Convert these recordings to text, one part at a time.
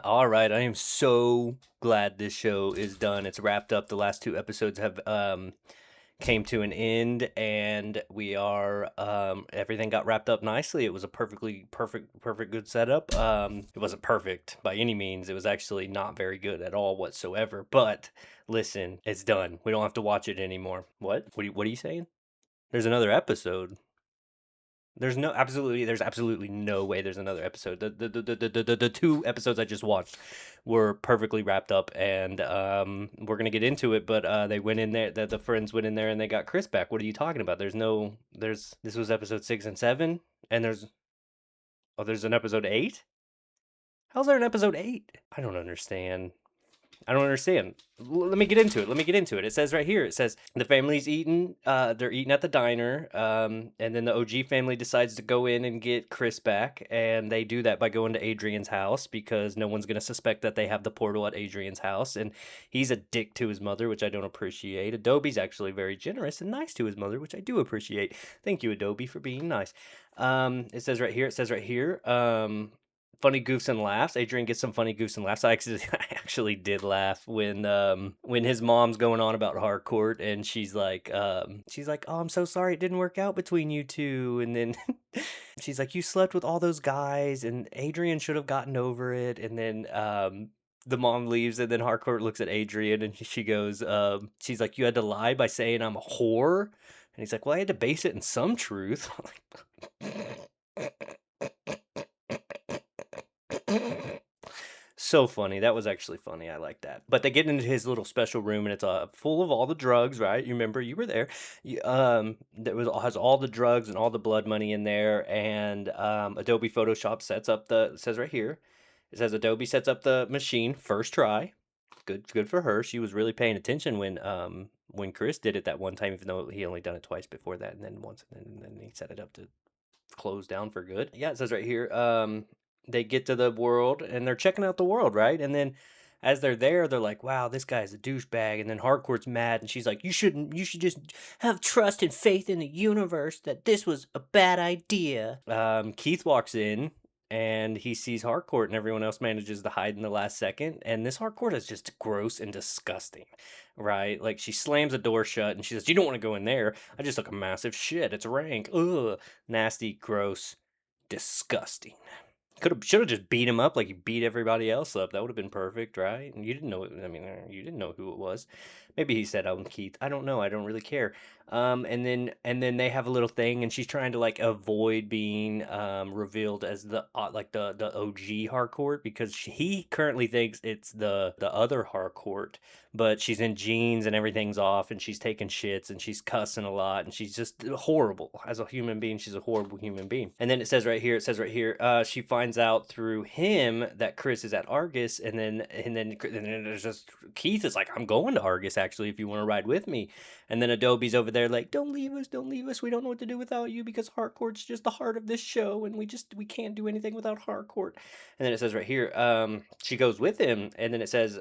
All right, I am so glad this show is done. It's wrapped up. The last two episodes have came to an end, and we are everything got wrapped up nicely. It was a perfect good setup. It wasn't perfect by any means. It was actually not very good at all whatsoever. But listen, it's done. We don't have to watch it anymore. What are you saying? There's another episode. There's absolutely no way there's another episode. The two episodes I just watched were perfectly wrapped up, and we're gonna get into it. But they went in there. The friends went in there and they got Chris back. What are you talking about? There's this was episode 6 and 7, and there's an episode 8. How's there an episode 8? I don't understand. I don't understand. Let me get into it. Let me get into it. It says right here. It says the family's eating. They're eating at the diner. And then the OG family decides to go in and get Chris back, and they do that by going to Adrian's house because no one's gonna suspect that they have the portal at Adrian's house. And he's a dick to his mother, which I don't appreciate. Adobe's actually very generous and nice to his mother, which I do appreciate. Thank you, Adobe, for being nice. It says right here. It says right here. Funny goofs and laughs. Adrian gets some funny goofs and laughs. I actually did laugh when his mom's going on about Harcourt, and she's like, "Oh, I'm so sorry it didn't work out between you two." And then she's like, "You slept with all those guys, and Adrian should have gotten over it." And then the mom leaves, and then Harcourt looks at Adrian, and she goes, she's like, "You had to lie by saying I'm a whore." And he's like, "Well, I had to base it in some truth." So funny. That was actually funny. I like that. But they get into his little special room, and it's full of all the drugs, right? You remember you were there. That was has all the drugs and all the blood money in there. And Adobe Photoshop sets up it says right here. It says Adobe sets up the machine first try. Good for her. She was really paying attention when Chris did it that one time, even though he only done it twice before that, and then once, and then he set it up to closed down for good. Yeah, it says right here, they get to the world and they're checking out the world, right? And then as they're there, they're like, "Wow, this guy's a douchebag." And then Harcourt's mad, and she's like, You should just have trust and faith in the universe that this was a bad idea." Keith walks in and he sees Harcourt, and everyone else manages to hide in the last second. And this Harcourt is just gross and disgusting, right? Like she slams the door shut and she says, "You don't want to go in there. I just look a massive shit. It's rank. Ugh. Nasty, gross, disgusting." Should have just beat him up like you beat everybody else up. That would have been perfect, right? And you didn't know. I mean, you didn't know who it was. Maybe he said, "I'm Keith." I don't know. I don't really care. And then they have a little thing, and she's trying to like avoid being revealed as the OG Harcourt because he currently thinks it's the other Harcourt, but she's in jeans and everything's off, and she's taking shits and she's cussing a lot, and she's just horrible as a human being. She's a horrible human being. And then it says right here, she finds out through him that Chris is at Argus, and then there's just Keith is like, "I'm going to Argus actually if you want to ride with me." And then Adobe's over there like, "Don't leave us, don't leave us. We don't know what to do without you because Harcourt's just the heart of this show, and we can't do anything without Harcourt." And then it says right here, she goes with him, and then it says,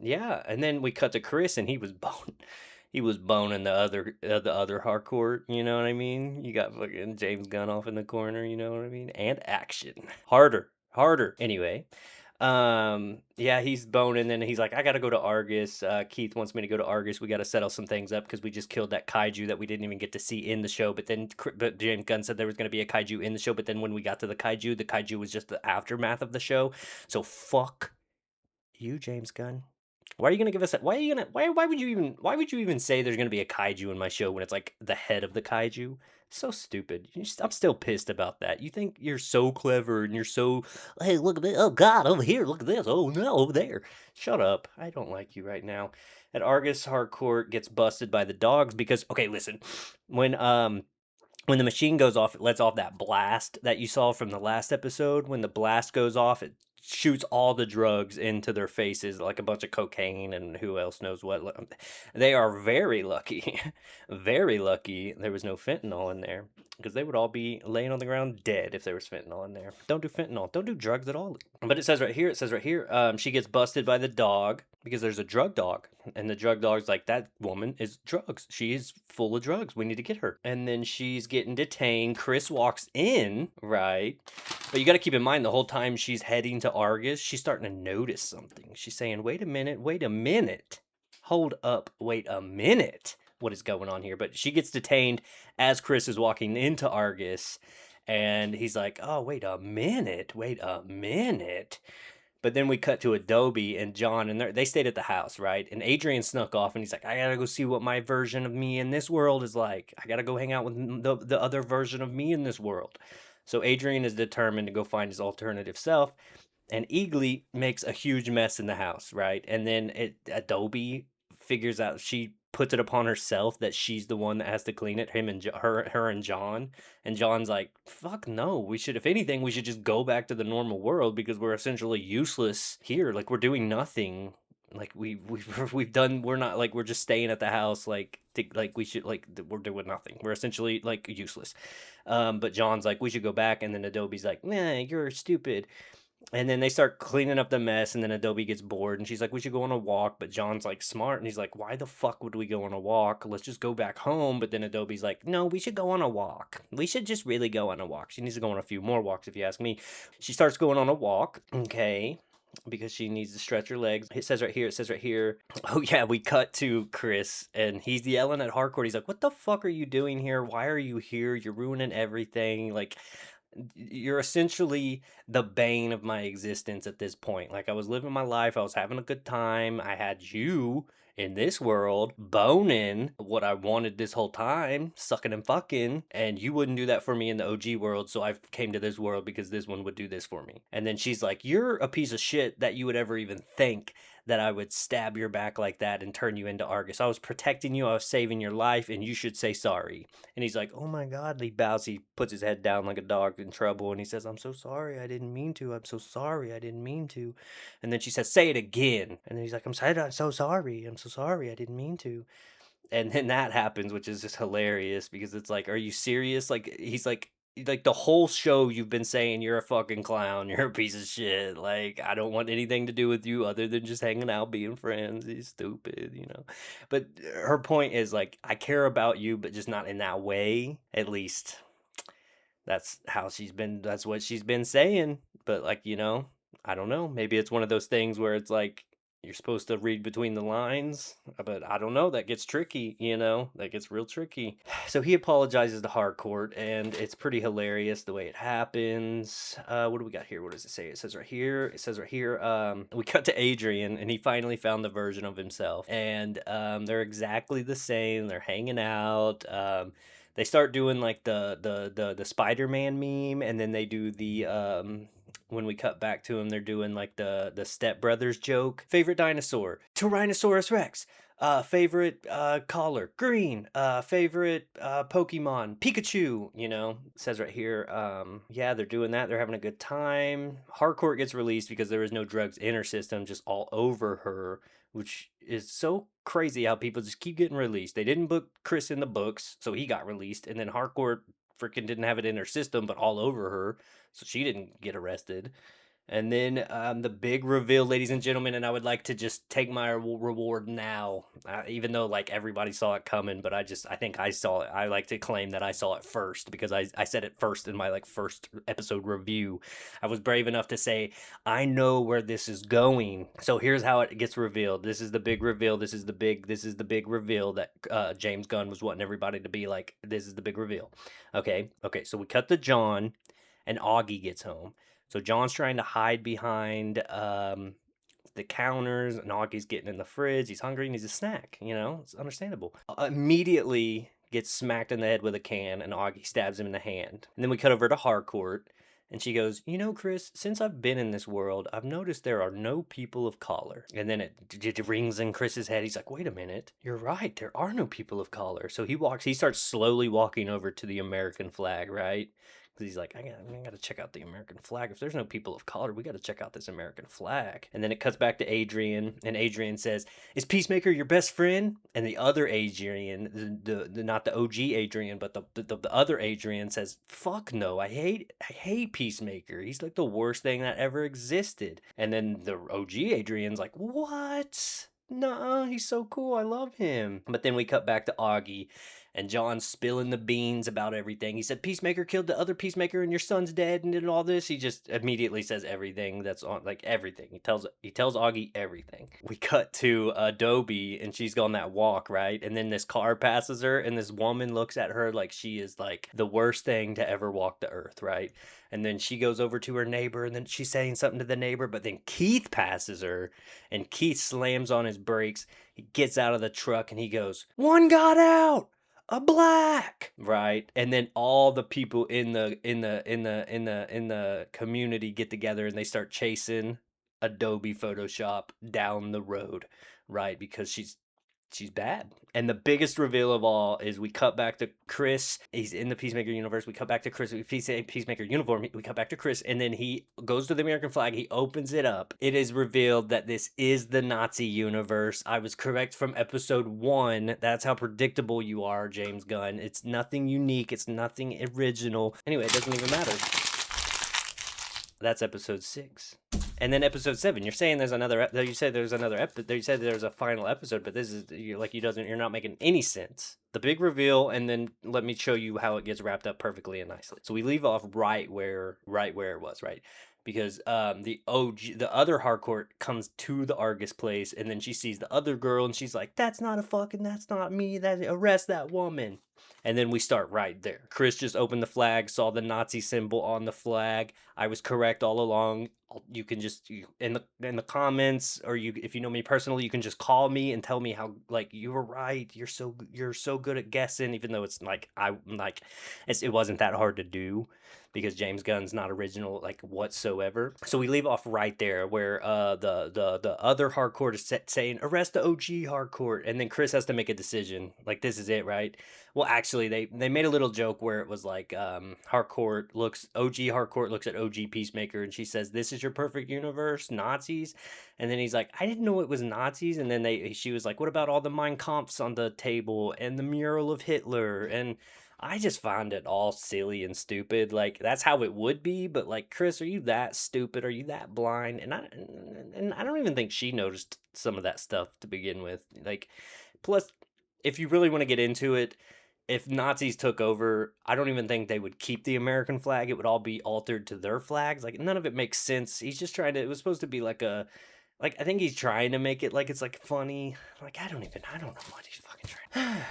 yeah, and then we cut to Chris, and he was boning the other Harcourt. You know what I mean? You got fucking James Gunn off in the corner. You know what I mean? And action, harder, harder. Anyway, yeah, he's boning, and he's like, "I gotta go to Argus. Keith wants me to go to Argus. We gotta settle some things up because we just killed that kaiju that we didn't even get to see in the show." But James Gunn said there was gonna be a kaiju in the show, but then when we got to the kaiju was just the aftermath of the show. So fuck you, James Gunn. Why are you gonna give us that? Why are you gonna? Why would you even say there's gonna be a kaiju in my show when it's like the head of the kaiju? So stupid. I'm still pissed about that. You think you're so clever and you're so, "Hey, look at this. Oh God, over here, look at this. Oh no, over there." Shut up. I don't like you right now. At Argus, Harcourt gets busted by the dogs because, okay, listen, when um when the machine goes off, it lets off that blast that you saw from the last episode. When the blast goes off, it shoots all the drugs into their faces, like a bunch of cocaine and who else knows what. They are very lucky, very lucky there was no fentanyl in there because they would all be laying on the ground dead if there was fentanyl in there. Don't do fentanyl. Don't do drugs at all. But it says right here, she gets busted by the dog. because there's a drug dog, and the drug dog's like, that woman is drugs, she is full of drugs, we need to get her. And then she's getting detained. Chris walks in, right? But you got to keep in mind, the whole time she's heading to Argus, she's starting to notice something. She's saying, wait a minute, hold up, wait a minute, what is going on here? But she gets detained as Chris is walking into Argus, and he's like, oh, wait a minute. But then we cut to Adobe and John, and they stayed at the house, right? And Adrian snuck off, and he's like, "I gotta go see what my version of me in this world is like. I gotta go hang out with the other version of me in this world." So Adrian is determined to go find his alternative self, and Eagly makes a huge mess in the house, right? And then Adobe figures out, she puts it upon herself that she's the one that has to clean it. Him and her and John. And John's like, "Fuck no! We should, if anything, we should just go back to the normal world because we're essentially useless here. Like we're doing nothing. Like we've done. We're not like we're just staying at the house. Like we should we're doing nothing. We're essentially like useless." But John's like, "We should go back." And then Adobe's like, "Nah, you're stupid." And then they start cleaning up the mess, and then Adobe gets bored, and she's like, "We should go on a walk." But John's like smart, and he's like, "Why the fuck would we go on a walk? Let's just go back home." But then Adobe's like, "No, we should go on a walk. We should just really go on a walk." She needs to go on a few more walks, if you ask me. She starts going on a walk, okay, because she needs to stretch her legs. It says right here, it says right here. Oh yeah, we cut to Chris, and he's yelling at Harcourt. He's like, "What the fuck are you doing here? Why are you here? You're ruining everything. Like, you're essentially the bane of my existence at this point. Like, I was living my life, I was having a good time, I had you in this world boning what I wanted this whole time, sucking and fucking, and you wouldn't do that for me in the OG world, so I came to this world because this one would do this for me." And then she's like, "You're a piece of shit that you would ever even think that I would stab your back like that and turn you into Argus. I was protecting you, I was saving your life, and you should say sorry." And he's like, "Oh my God." He bows, he puts his head down like a dog in trouble, and he says, "I'm so sorry, I didn't mean to. I'm so sorry, I didn't mean to." And then she says, "Say it again." And then he's like, I'm so sorry. I'm so sorry, I didn't mean to." And then that happens, which is just hilarious because it's like, are you serious? Like, he's like the whole show you've been saying you're a fucking clown, you're a piece of shit. Like, I don't want anything to do with you other than just hanging out, being friends. He's stupid, you know. But her point is like, I care about you, but just not in that way. At least that's what she's been saying. But like, you know, I don't know. Maybe it's one of those things where it's like you're supposed to read between the lines, but I don't know. That gets tricky, you know. That gets real tricky. So he apologizes to Harcourt, and it's pretty hilarious the way it happens. What do we got here? What does it say? It says right here. It says right here. We cut to Adrian, and he finally found the version of himself, and they're exactly the same. They're hanging out. They start doing like the Spider-Man meme, and then they do the when we cut back to him, they're doing like the Step Brothers joke. Favorite dinosaur, Tyrannosaurus Rex. Favorite collar, green. Favorite Pokemon, Pikachu. You know, it says right here. Yeah, they're doing that. They're having a good time. Harcourt gets released because there was no drugs in her system, just all over her, which is so crazy how people just keep getting released. They didn't book Chris in the books, so he got released, and then Harcourt freaking didn't have it in her system, but all over her, so she didn't get arrested. And then the big reveal, ladies and gentlemen, and I would like to just take my reward now, even though like everybody saw it coming, but I think I saw it. I like to claim that I saw it first because I said it first in my like first episode review. I was brave enough to say, I know where this is going. So here's how it gets revealed. This is the big reveal. This is the big reveal that James Gunn was wanting everybody to be like, this is the big reveal. Okay, so we cut to John, and Augie gets home. So John's trying to hide behind the counters, and Augie's getting in the fridge. He's hungry, and needs a snack. You know, it's understandable. Immediately gets smacked in the head with a can, and Augie stabs him in the hand. And then we cut over to Harcourt, and she goes, "You know, Chris, since I've been in this world, I've noticed there are no people of color." And then it rings in Chris's head. He's like, "Wait a minute, you're right. There are no people of color." So he starts slowly walking over to the American flag, right? 'Cause he's like, I gotta check out the American flag. If there's no people of color, we gotta check out this American flag. And then it cuts back to Adrian, and Adrian says, "Is Peacemaker your best friend?" And the other Adrian, the not the OG Adrian, but the other Adrian says, "Fuck no, I hate Peacemaker. He's like the worst thing that ever existed." And then the OG Adrian's like, "What? Nah, he's so cool. I love him." But then we cut back to Augie, and John's spilling the beans about everything. He said, "Peacemaker killed the other Peacemaker, and your son's dead," and did all this. He just immediately says everything that's on, like everything. He tells Augie everything. We cut to Adobe, and she's on that walk, right? And then this car passes her, and this woman looks at her like she is like the worst thing to ever walk the earth, right? And then she goes over to her neighbor, and then she's saying something to the neighbor, but then Keith passes her, and Keith slams on his brakes. He gets out of the truck, and he goes, "One got out, a black," right? And then all the people in the community get together, and they start chasing Adobe Photoshop down the road, right? Because she's bad. And the biggest reveal of all is we cut back to Chris. He's in the Peacemaker universe. We cut back to Chris. We say Peacemaker uniform. We cut back to Chris, and then he goes to the American flag. He opens it up. It is revealed that this is the Nazi universe. I was correct from episode 1. That's how predictable you are, James Gunn. It's nothing unique. It's nothing original. Anyway, it doesn't even matter. That's episode 6. And then episode 7, you're saying there's another. You said there's another episode. You said there's a final episode, but this is you're not making any sense. The big reveal, and then let me show you how it gets wrapped up perfectly and nicely. So we leave off right where it was, right? Because the other Harcourt comes to the Argus place, and then she sees the other girl, and she's like, "That's not me. Arrest that woman." And then we start right there. Chris just opened the flag, saw the Nazi symbol on the flag. I was correct all along. You can just in the comments, or if you know me personally, you can just call me and tell me how, like, you were right. You're so good at guessing, even though it's like it wasn't that hard to do, because James Gunn's not original like whatsoever. So we leave off right there where the other Harcourt is saying, "Arrest the OG Harcourt," and then Chris has to make a decision. Like, this is it, right? Well, actually, they made a little joke where it was like, OG Harcourt looks at OG Peacemaker, and she says, "This is your perfect universe, Nazis." And then he's like, "I didn't know it was Nazis." And then she was like, "What about all the Mein Kampfs on the table and the mural of Hitler?" And I just find it all silly and stupid. Like, that's how it would be, but like, Chris, are you that stupid? Are you that blind? And I don't even think she noticed some of that stuff to begin with. Like, plus, if you really want to get into it, if Nazis took over, I don't even think they would keep the American flag. It would all be altered to their flags. Like, none of it makes sense. He's just trying to. It was supposed to be like I think he's trying to make it like it's like funny. Like, I don't know what he's fucking trying.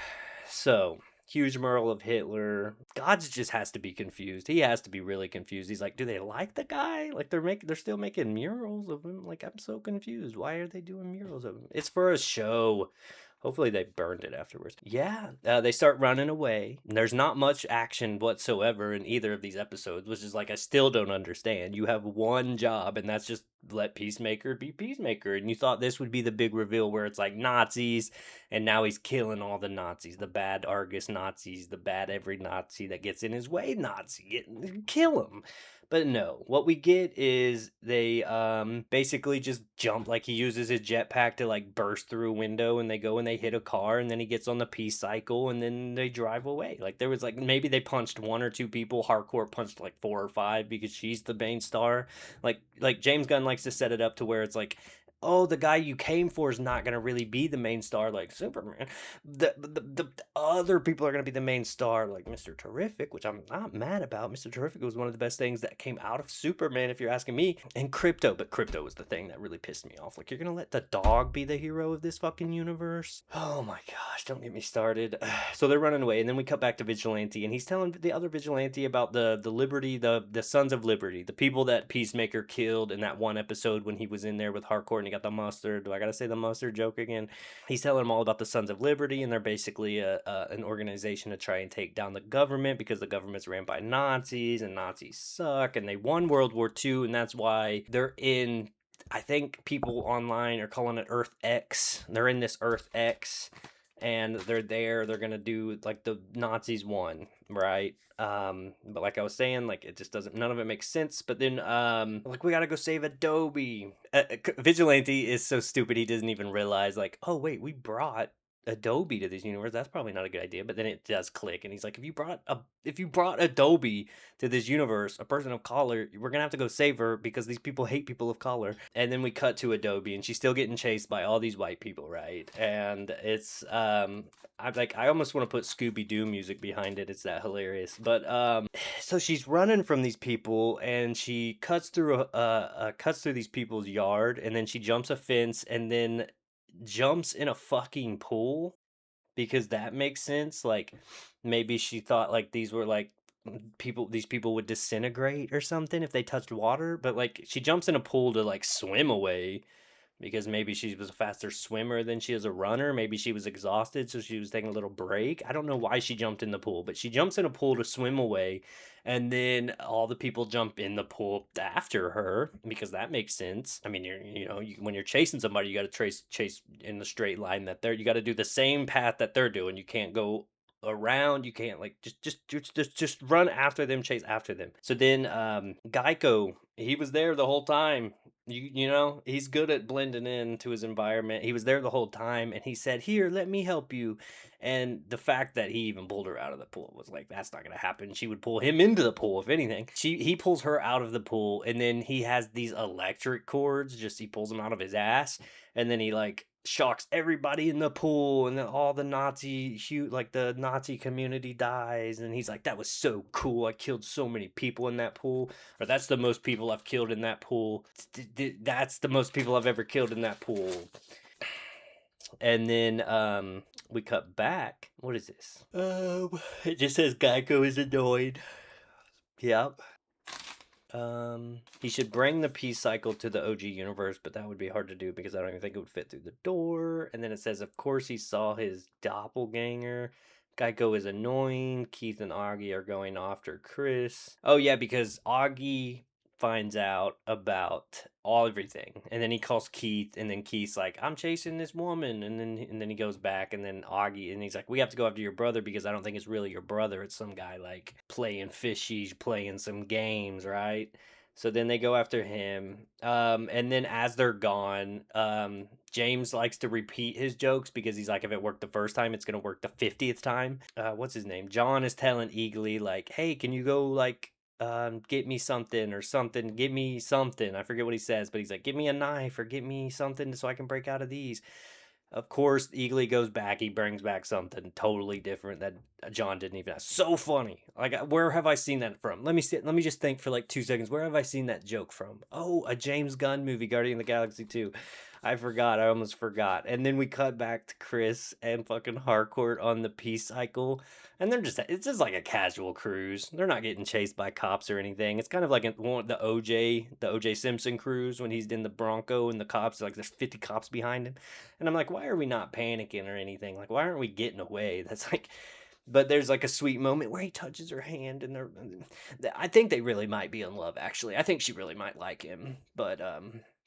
So, huge mural of Hitler. Gods just has to be confused. He has to be really confused. He's like, do they like the guy? Like, they're still making murals of him. Like, I'm so confused. Why are they doing murals of him? It's for a show. Hopefully they burned it afterwards. Yeah, they start running away. There's not much action whatsoever in either of these episodes, which is like, I still don't understand. You have one job, and that's just let Peacemaker be Peacemaker. And you thought this would be the big reveal where it's like Nazis, and now he's killing all the Nazis, the bad Argus Nazis, the bad every Nazi that gets in his way Nazi. Kill him. But no, what we get is they basically just jump. Like, he uses his jetpack to like burst through a window, and they go and they hit a car, and then he gets on the peace cycle, and then they drive away. Like, there was like, maybe they punched 1 or 2 people. Harcourt punched like 4 or 5 because she's the main star. Like James Gunn likes to set it up to where it's like, oh, the guy you came for is not going to really be the main star like Superman. The other people are going to be the main star, like Mr. Terrific, which I'm not mad about. Mr. Terrific was one of the best things that came out of Superman, if you're asking me. And Crypto, but Crypto was the thing that really pissed me off. Like, you're going to let the dog be the hero of this fucking universe? Oh my gosh, don't get me started. So they're running away, and then we cut back to Vigilante, and he's telling the other Vigilante about the Liberty, the Sons of Liberty, the people that Peacemaker killed in that one episode when he was in there with Harcourt, and he got the mustard. Do I gotta say the mustard joke again? He's telling them all about the Sons of Liberty, and they're basically an organization to try and take down the government, because the government's ran by Nazis, and Nazis suck, and they won World War II, and that's why they're in, I think people online are calling it Earth X. They're in this Earth X, and they're there. They're gonna do like the Nazis won, right? But like I was saying, like it just doesn't. None of it makes sense. But then, like we gotta go save Adobe. Vigilante is so stupid. He doesn't even realize, like, oh wait, we brought Adobe to this universe. That's probably not a good idea. But then it does click, and he's like, if you brought Adobe to this universe, a person of color, we're gonna have to go save her because these people hate people of color. And then we cut to Adobe, and she's still getting chased by all these white people, right? And it's I almost want to put Scooby Doo music behind it. It's that hilarious. But so she's running from these people, and she cuts through these people's yard, and then she jumps a fence, and then jumps in a fucking pool because that makes sense. Like maybe she thought like these were like these people would disintegrate or something if they touched water, but like she jumps in a pool to like swim away because maybe she was a faster swimmer than she is a runner. Maybe she was exhausted, so she was taking a little break. I don't know why she jumped in the pool, but she jumps in a pool to swim away, and then all the people jump in the pool after her because that makes sense. I mean, when you're chasing somebody, you got to chase in the straight line that you got to do the same path that they're doing. You can't go around. You can't like just run after them, chase after them. So then Geico, he was there the whole time. He's good at blending into his environment. He was there the whole time, and he said, "Here, let me help you." And the fact that he even pulled her out of the pool was like, that's not gonna happen. She would pull him into the pool, if anything. He pulls her out of the pool, and then he has these electric cords. Just he pulls them out of his ass, and then he like shocks everybody in the pool, and then all the like the Nazi community dies, and he's like, "That was so cool. I killed so many people in that pool." Or that's the most people I've killed in that pool. That's the most people I've ever killed in that pool. And then we cut back. What is this? It just says Geico is annoyed. Yep. He should bring the peace cycle to the OG universe, but that would be hard to do because I don't even think it would fit through the door. And then it says, of course, he saw his doppelganger. Geico is annoying. Keith and Augie are going after Chris. Oh yeah, because Augie finds out about everything, and then he calls Keith, and then Keith's like, "I'm chasing this woman," and then he goes back, and then Augie, and he's like, "We have to go after your brother because I don't think it's really your brother. It's some guy like playing fishy, playing some games, right?" So then they go after him. And then as they're gone, James likes to repeat his jokes because he's like, if it worked the first time, it's gonna work the 50th time. What's his name? John is telling Eagly like, "Hey, can you go like get me something or something, give me something." I forget what he says, but he's like, "Give me a knife or get me something so I can break out of these." Of course, Eagly goes back. He brings back something totally different that John didn't even ask. So funny. Like, where have I seen that from? Let me see. Let me just think for like 2 seconds. Where have I seen that joke from? Oh, a James Gunn movie, Guardian of the Galaxy 2. I forgot. I almost forgot. And then we cut back to Chris and fucking Harcourt on the peace cycle. And it's just like a casual cruise. They're not getting chased by cops or anything. It's kind of like the OJ Simpson cruise when he's in the Bronco and the cops, like there's 50 cops behind him. And I'm like, why are we not panicking or anything? Like, why aren't we getting away? That's like, but there's like a sweet moment where he touches her hand, and I think they really might be in love. Actually, I think she really might like him, but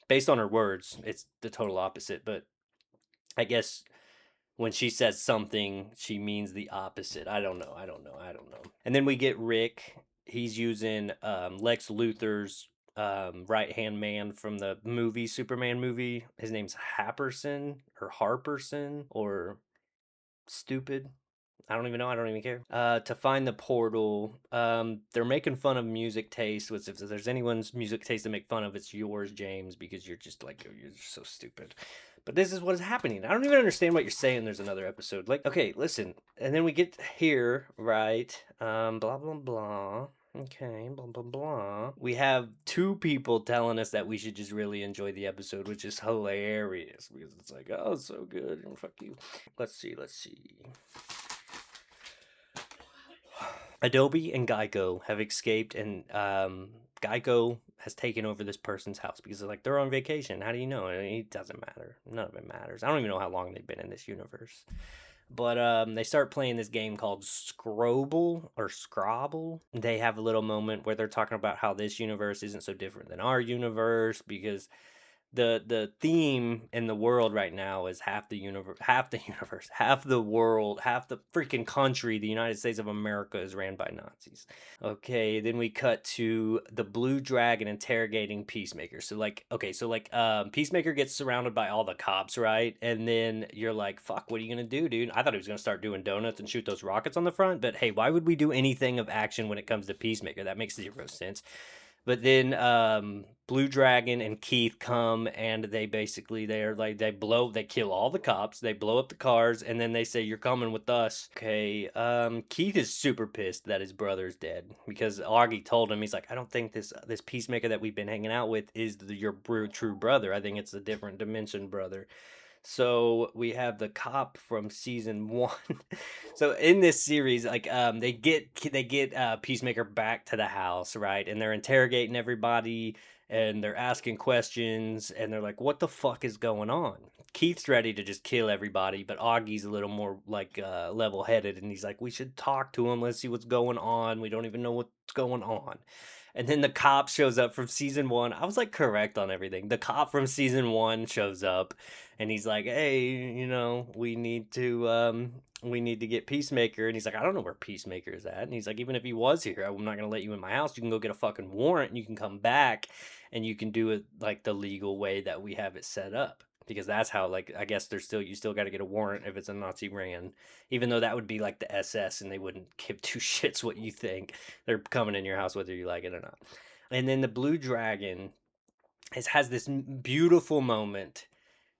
based on her words, it's the total opposite. But I guess when she says something, she means the opposite. I don't know. I don't know. I don't know. And then we get Rick. He's using Lex Luthor's right hand man from the movie Superman movie. His name's Happerson or Harperson or Stupid. I don't even know. I don't even care. To find the portal, they're making fun of music taste. Which if there's anyone's music taste to make fun of, it's yours, James, because you're just like you're just so stupid. But this is what is happening. I don't even understand what you're saying. There's another episode. Like, okay, listen, and then we get here, right? Blah blah blah. Okay, blah blah blah. We have two people telling us that we should just really enjoy the episode, which is hilarious because it's like, oh, it's so good. Fuck you. Let's see. Let's see. Adobe and Geico have escaped, and Geico has taken over this person's house because they're on vacation. How do you know? It doesn't matter. None of it matters. I don't even know how long they've been in this universe. But they start playing this game called Scrabble or Scrabble. They have a little moment where they're talking about how this universe isn't so different than our universe because the theme in the world right now is half the world, half the freaking country, the United States of America is ran by Nazis. Okay, then we cut to the Blue Dragon interrogating Peacemaker. So like, okay, so like, Peacemaker gets surrounded by all the cops, right? And then you're like, "Fuck, what are you gonna do, dude?" I thought he was gonna start doing donuts and shoot those rockets on the front, but hey, why would we do anything of action when it comes to Peacemaker? That makes zero sense. But then Blue Dragon and Keith come and they basically they're like they kill all the cops, they blow up the cars, and then they say you're coming with us. Okay, Keith is super pissed that his brother's dead because Augie told him he's like I don't think this Peacemaker that we've been hanging out with is your true brother. I think it's a different dimension brother. So we have the cop from season one. So in this series, like they get Peacemaker back to the house, right? And they're interrogating everybody and they're asking questions and they're like, "What the fuck is going on?" Keith's ready to just kill everybody, but Augie's a little more like level-headed, and he's like, "We should talk to him. Let's see what's going on. We don't even know what's going on." And then the cop shows up from season one. I was like correct on everything. The cop from season one shows up and he's like, "Hey, we need to get Peacemaker." And he's like, "I don't know where Peacemaker is at." And he's like, "Even if he was here, I'm not gonna let you in my house. You can go get a fucking warrant and you can come back and you can do it like the legal way that we have it set up." Because that's how, like, I guess there's still you still got to get a warrant if it's a Nazi ran, even though that would be like the SS and they wouldn't give two shits what you think. They're coming in your house whether you like it or not. And then the Blue Dragon has this beautiful moment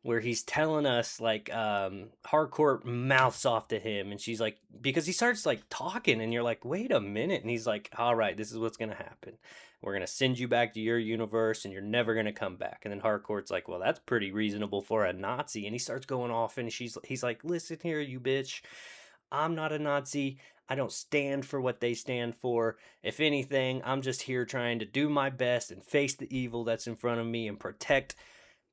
where he's telling us like Harcourt mouths off to him and she's like because he starts like talking and you're like wait a minute and he's like all right, this is what's gonna happen. We're gonna send you back to your universe and you're never gonna come back. And then Harcourt's like, well, that's pretty reasonable for a Nazi. And he starts going off and he's like, listen here, you bitch, I'm not a Nazi. I don't stand for what they stand for. If anything, I'm just here trying to do my best and face the evil that's in front of me and protect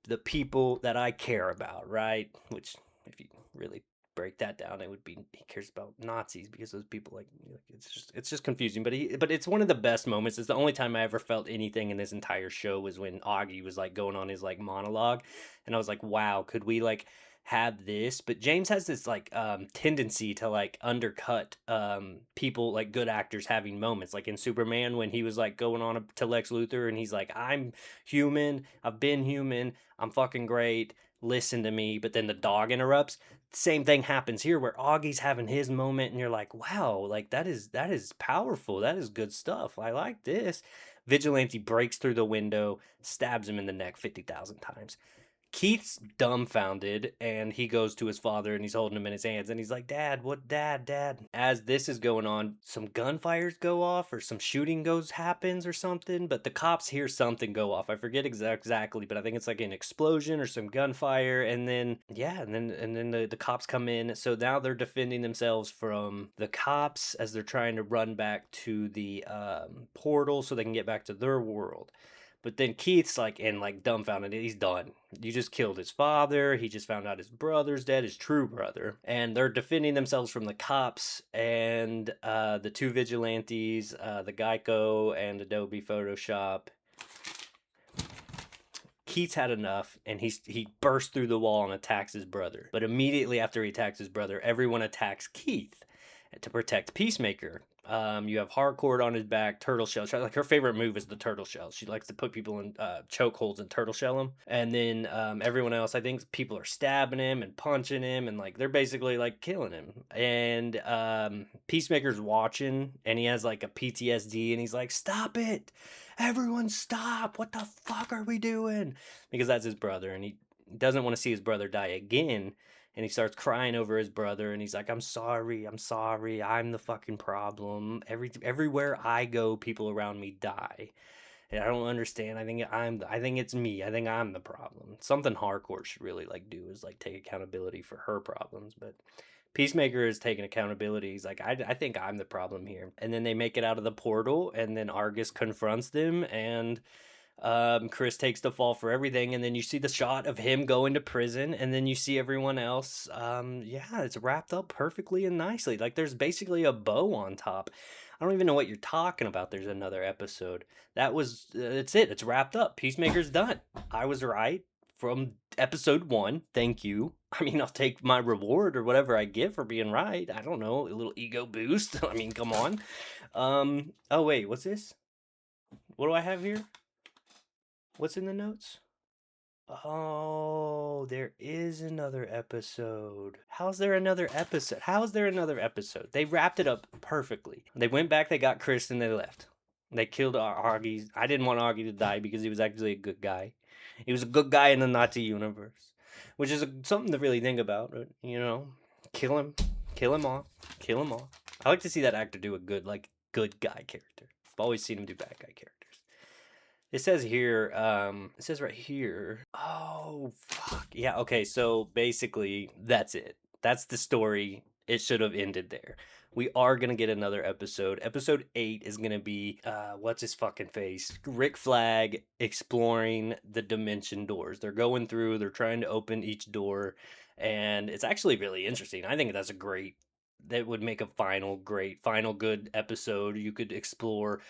the people that I care about, right? Which, if you really break that down, it would be he cares about Nazis because those people like it's just confusing. But it's one of the best moments. It's the only time I ever felt anything in this entire show was when Augie was like going on his like monologue, and I was like, wow, could we like have this? But James has this like tendency to like undercut people like good actors having moments like in Superman when he was like going on to Lex Luthor and he's like, I'm human, I've been human, I'm fucking great, listen to me. But then the dog interrupts. Same thing happens here where Augie's having his moment and you're like, wow, like that is powerful, that is good stuff, I like this. Vigilante breaks through the window, stabs him in the neck 50,000 times. Keith's dumbfounded and he goes to his father and he's holding him in his hands and he's like, Dad, what, Dad? As this is going on, some gunfires go off or some shooting happens or something, but the cops hear something go off. I forget exactly, but I think it's like an explosion or some gunfire. And then, yeah, and then the cops come in. So now they're defending themselves from the cops as they're trying to run back to the portal so they can get back to their world. But then Keith's like in like dumbfounded. He's done. You just killed his father. He just found out his brother's dead, his true brother. And they're defending themselves from the cops and the two vigilantes, the Geico and Adobe Photoshop. Keith's had enough and he bursts through the wall and attacks his brother. But immediately after he attacks his brother, everyone attacks Keith to protect Peacemaker. You have Harcourt on his back, turtle shell. Like her favorite move is the turtle shell. She likes to put people in chokeholds and turtle shell them. And then everyone else, I think people are stabbing him and punching him, and like they're basically like killing him. And Peacemaker's watching, and he has like a PTSD, and he's like, "Stop it! Everyone, stop! What the fuck are we doing?" Because that's his brother, and he doesn't want to see his brother die again and he starts crying over his brother and he's like, I'm sorry, I'm the fucking problem. Everywhere I go, people around me die, and I don't understand. I think it's me. I think I'm the problem. Something Harcourt should really like do is like take accountability for her problems. But Peacemaker is taking accountability. He's like, I think I'm the problem here. And then they make it out of the portal and then Argus confronts them and Chris takes the fall for everything, and then you see the shot of him going to prison, and then you see everyone else. Yeah, it's wrapped up perfectly and nicely. Like there's basically a bow on top. I don't even know what you're talking about. There's another episode. It's it. It's wrapped up. Peacemaker's done. I was right. from episode 1. Thank you. I mean, I'll take my reward or whatever I get for being right. I don't know, a little ego boost. I mean, come on. Oh wait, what's this? What do I have here? What's in the notes? Oh, there is another episode. How's there another episode? How is there another episode? They wrapped it up perfectly. They went back, they got Chris, and they left. They killed Augie. I didn't want Augie to die because he was actually a good guy. He was a good guy in the Nazi universe, which is something to really think about. You know, kill him, kill him off, kill him off. I like to see that actor do a good guy character. I've always seen him do bad guy characters. It says here, it says right here. Oh, fuck. Yeah, okay, so basically, that's it. That's the story. It should have ended there. We are gonna get another episode. Episode 8 is gonna be, what's his fucking face? Rick Flag exploring the dimension doors. They're going through, they're trying to open each door, and it's actually really interesting. I think that's a great, that would make a final good episode. You could explore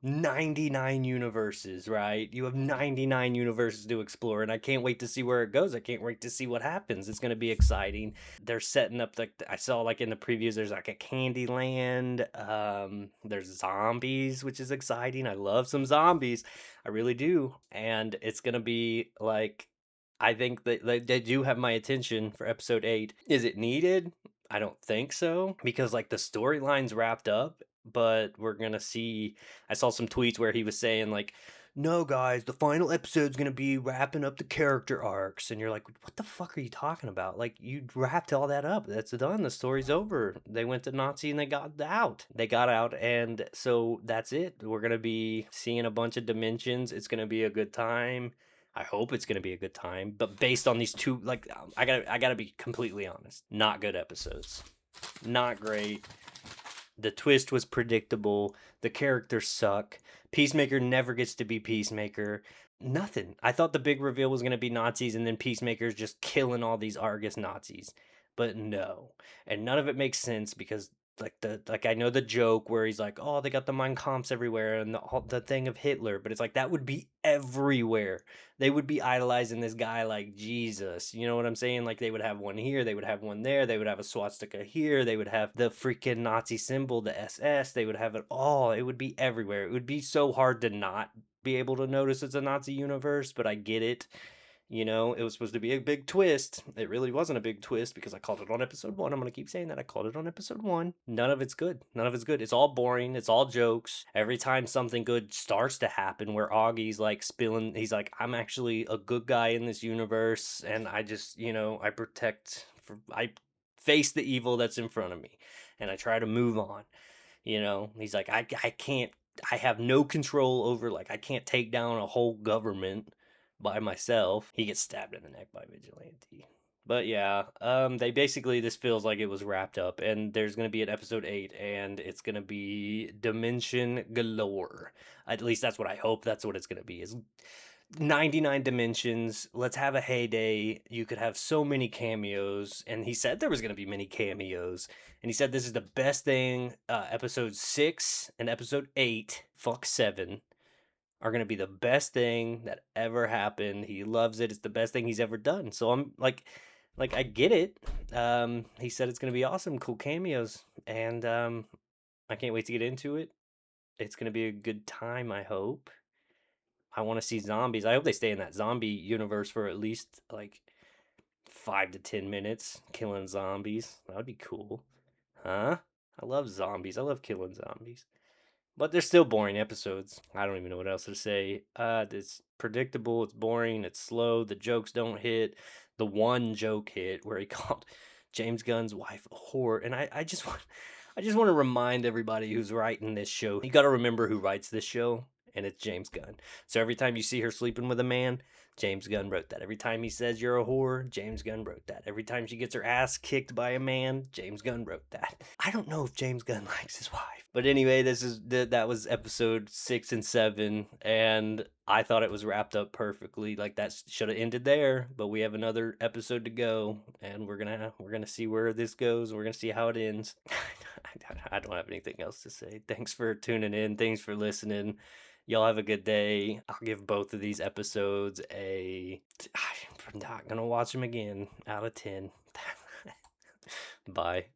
99 universes, right? You have 99 universes to explore, and I can't wait to see where it goes. I can't wait to see what happens. It's going to be exciting. They're setting up, like, I saw like in the previews, there's like a candy land. There's zombies, which is exciting. I love some zombies. I really do. And it's going to be like, I think that they do have my attention for episode 8. Is it needed? I don't think so, because like the storyline's wrapped up, but we're gonna see. I saw some tweets where he was saying like, "No, guys, the final episode's gonna be wrapping up the character arcs," and you're like, "What the fuck are you talking about? Like, you wrapped all that up. That's done. The story's over. They went to Nazi and they got out. They got out, and so that's it. We're gonna be seeing a bunch of dimensions. It's gonna be a good time." I hope it's gonna be a good time, but based on these two, like, I gotta be completely honest. Not good episodes. Not great. The twist was predictable. The characters suck. Peacemaker never gets to be Peacemaker. Nothing. I thought the big reveal was going to be Nazis and then Peacemaker's just killing all these Argus Nazis. But no. And none of it makes sense because like I know the joke where he's like, "Oh, they got the Mein Kampfs everywhere and the thing of Hitler," but it's like that would be everywhere. They would be idolizing this guy like Jesus. You know what I'm saying? Like they would have one here, they would have one there, they would have a swastika here, they would have the freaking Nazi symbol, the SS, they would have it all. It would be everywhere. It would be so hard to not be able to notice it's a Nazi universe, but I get it. You know, it was supposed to be a big twist. It really wasn't a big twist because I called it on episode 1. I'm going to keep saying that. I called it on episode 1. None of it's good. None of it's good. It's all boring. It's all jokes. Every time something good starts to happen where Augie's like spilling, he's like, "I'm actually a good guy in this universe and I just, I face the evil that's in front of me and I try to move on." You know, he's like, I can't, I have no control over, like, I can't take down a whole government by myself. He gets stabbed in the neck by Vigilante. But yeah, they basically, this feels like it was wrapped up, and there's gonna be an episode 8, and it's gonna be Dimension Galore. At least that's what I hope. That's what it's gonna be. Is 99 dimensions. Let's have a heyday. You could have so many cameos, and he said there was going to be many cameos. And he said this is the best thing. Episode 6 and episode 8, fuck 7, are going to be the best thing that ever happened. He loves it. It's the best thing he's ever done. So I'm like I get it. He said it's going to be awesome, cool cameos, and I can't wait to get into it. It's going to be a good time, I hope. I want to see zombies. I hope they stay in that zombie universe for at least like 5 to 10 minutes killing zombies. That would be cool. Huh? I love zombies. I love killing zombies. But they're still boring episodes. I don't even know what else to say. It's predictable, it's boring, it's slow, the jokes don't hit. The one joke hit where he called James Gunn's wife a whore. And I just want to remind everybody who's writing this show. You gotta remember who writes this show, and it's James Gunn. So every time you see her sleeping with a man, James Gunn wrote that. Every time he says you're a whore, James Gunn wrote that. Every time she gets her ass kicked by a man, James Gunn wrote that. I don't know if James Gunn likes his wife. But anyway, that was episode 6 and 7, and I thought it was wrapped up perfectly. Like that should have ended there, but we have another episode to go, and we're gonna see where this goes. We're gonna see how it ends. I don't have anything else to say. Thanks for tuning in. Thanks for listening. Y'all have a good day. I'll give both of these episodes a Not gonna watch him again out of 10. Bye.